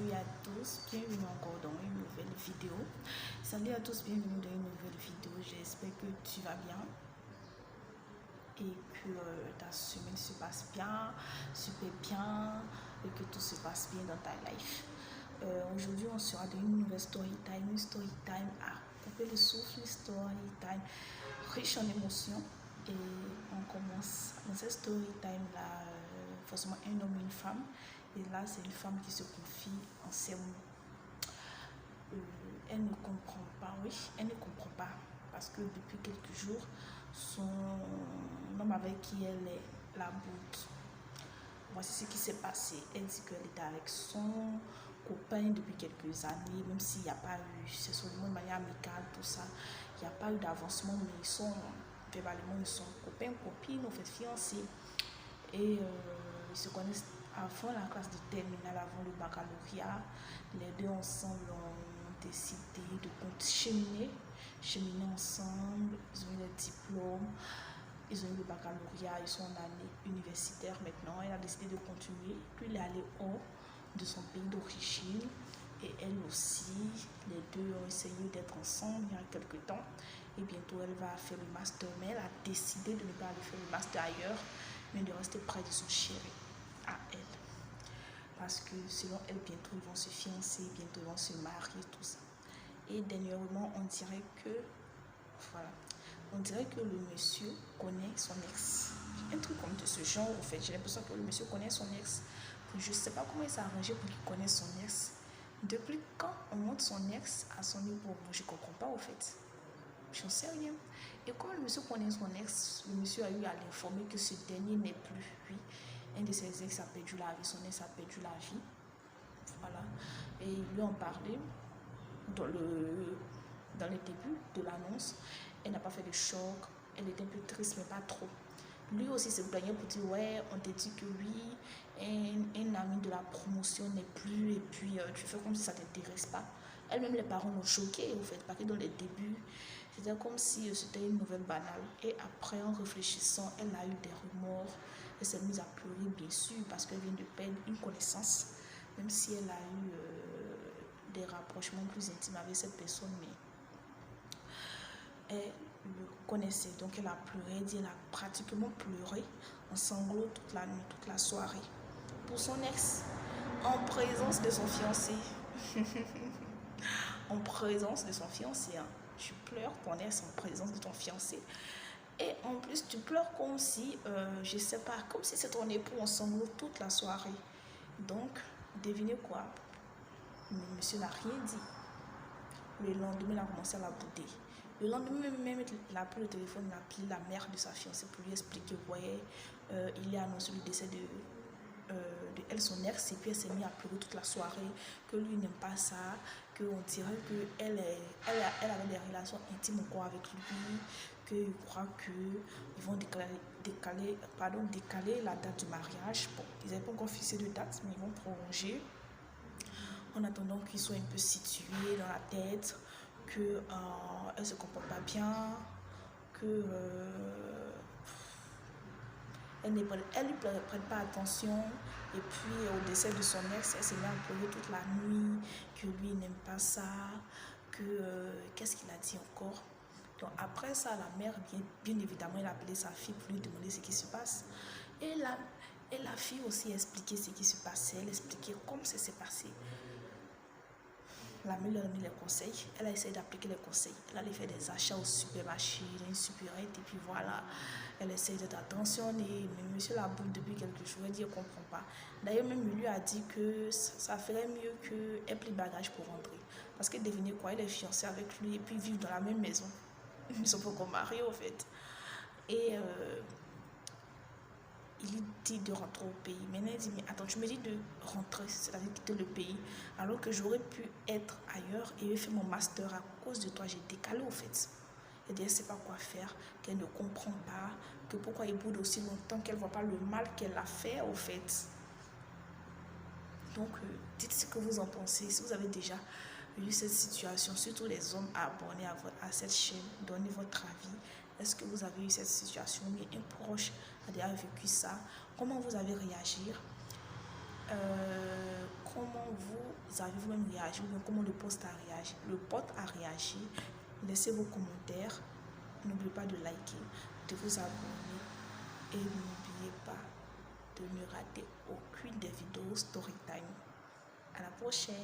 Salut à tous, bienvenue encore dans une nouvelle vidéo. Salut à tous, bienvenue dans une nouvelle vidéo. J'espère que tu vas bien et que ta semaine se passe bien, super bien et que tout se passe bien dans ta life. Aujourd'hui, on sera dans une nouvelle story time à couper le souffle, une story time riche en émotions. Et on commence dans cette story time là, forcément un homme et une femme. Et là, c'est une femme qui se confie en ces mots. Elle ne comprend pas, oui, elle ne comprend pas. Parce que depuis quelques jours, son homme avec qui elle est la boude. Voici ce qui s'est passé. Elle dit qu'elle était avec son copain depuis quelques années, même s'il n'y a pas eu, c'est seulement de manière amicale, tout ça. Il n'y a pas eu d'avancement, mais ils sont, verbalement, ils sont copains, copines, en fait, fiancés. Et ils se connaissent avant la classe de terminale, avant le baccalauréat. Les deux ensemble ont décidé de cheminer ensemble. Ils ont eu les diplômes, ils ont eu le baccalauréat, ils sont en année universitaire maintenant. Elle a décidé de continuer, puis il est allé hors de son pays d'origine. Et elle aussi, les deux ont essayé d'être ensemble il y a quelques temps. Et bientôt, elle va faire le master. Mais elle a décidé de ne pas aller faire le master ailleurs, mais de rester près de son chéri, à elle. Parce que selon elle, bientôt ils vont se fiancer, bientôt ils vont se marier, tout ça. Et dernièrement, on dirait que, voilà, on dirait que le monsieur connaît son ex. Un truc comme de ce genre, en fait. J'ai l'impression que le monsieur connaît son ex. Je ne sais pas comment il s'est arrangé pour qu'il connaisse son ex. Depuis quand on monte son ex à son niveau, je ne comprends pas, en fait. Je n'en sais rien. Et comme le monsieur connaît son ex, le monsieur a eu à l'informer que ce dernier n'est plus, oui. Un de ses ex a perdu la vie, son ex a perdu la vie. Voilà. Et il lui en parlait dans les débuts de l'annonce. Elle n'a pas fait de choc. Elle était un peu triste, mais pas trop. Lui aussi se plaignait pour dire, ouais, on t'a dit que oui, un ami de la promotion n'est plus, et puis tu fais comme si ça ne t'intéresse pas. Elle-même, les parents l'ont choquée, en fait, parce que dans les débuts, c'était comme si c'était une nouvelle banale. Et après, en réfléchissant, elle a eu des remords. Elle s'est mise à pleurer, bien sûr, parce qu'elle vient de perdre une connaissance, même si elle a eu des rapprochements plus intimes avec cette personne, mais elle le connaissait. Donc, elle a pleuré, elle dit, elle a pratiquement pleuré en sanglots toute la nuit, toute la soirée, pour son ex, en présence de son fiancé. En présence de son fiancé, hein. Tu pleures ton ex en présence de ton fiancé. Et en plus, tu pleures comme si, je sais pas, comme si c'est ton époux en sanglots toute la soirée. Donc, devinez quoi? Le monsieur n'a rien dit. Le lendemain, il a commencé à la bouder. Le lendemain, même, il a appelé le téléphone, il a appelé la mère de sa fiancée pour lui expliquer, ouais, il a annoncé le décès de elle, son ex, et puis elle s'est mise à pleurer toute la soirée, que lui n'aime pas ça, qu'on dirait qu'elle avait des relations intimes encore avec lui, qu'il croit qu'ils vont décaler la date du mariage. Bon, ils n'avaient pas encore fixé de date, mais ils vont prolonger en attendant qu'ils soient un peu situés dans la tête, qu'elle ne se comporte pas bien, que elle ne prenne pas attention. Et puis au décès de son ex, elle s'est mise à pleurer toute la nuit, que lui n'aime pas ça, que qu'est-ce qu'il a dit encore. Donc après ça, la mère, bien évidemment, elle a appelé sa fille pour lui demander ce qui se passe. Et la fille aussi expliquait ce qui se passait, elle expliquait comment ça s'est passé. La mère leur a mis les conseils, elle a essayé d'appliquer les conseils. Elle allait faire des achats au supermarché, une supérette, et puis voilà, elle essaye d'être attentionnée. Mais monsieur la boule depuis quelques jours, elle dit qu'elle ne comprend pas. D'ailleurs, même lui a dit que ça ferait mieux qu'elle plie bagage pour rentrer. Parce que devinez quoi, elle est fiancée avec lui et puis vivent dans la même maison. Ils sont pas encore mariés, en fait. Et il dit de rentrer au pays. Maintenant, il dit, mais attends, tu me dis de rentrer, c'est-à-dire quitter le pays, alors que j'aurais pu être ailleurs et faire mon master à cause de toi. J'ai décalé, au fait. Elle dit, elle ne sait pas quoi faire, qu'elle ne comprend pas, que pourquoi il boude aussi longtemps, qu'elle ne voit pas le mal qu'elle a fait, au fait. Donc, dites ce que vous en pensez. Si vous avez déjà eu cette situation, surtout les hommes abonnés à cette chaîne, donnez votre avis. Est-ce que vous avez eu cette situation? Mais un proche a déjà vécu ça. Comment vous avez réagi? Comment vous avez vous-même réagi ou bien comment le post a réagi. Le post a réagi. Laissez vos commentaires. N'oubliez pas de liker, de vous abonner et n'oubliez pas de ne rater aucune des vidéos Storytime. À la prochaine.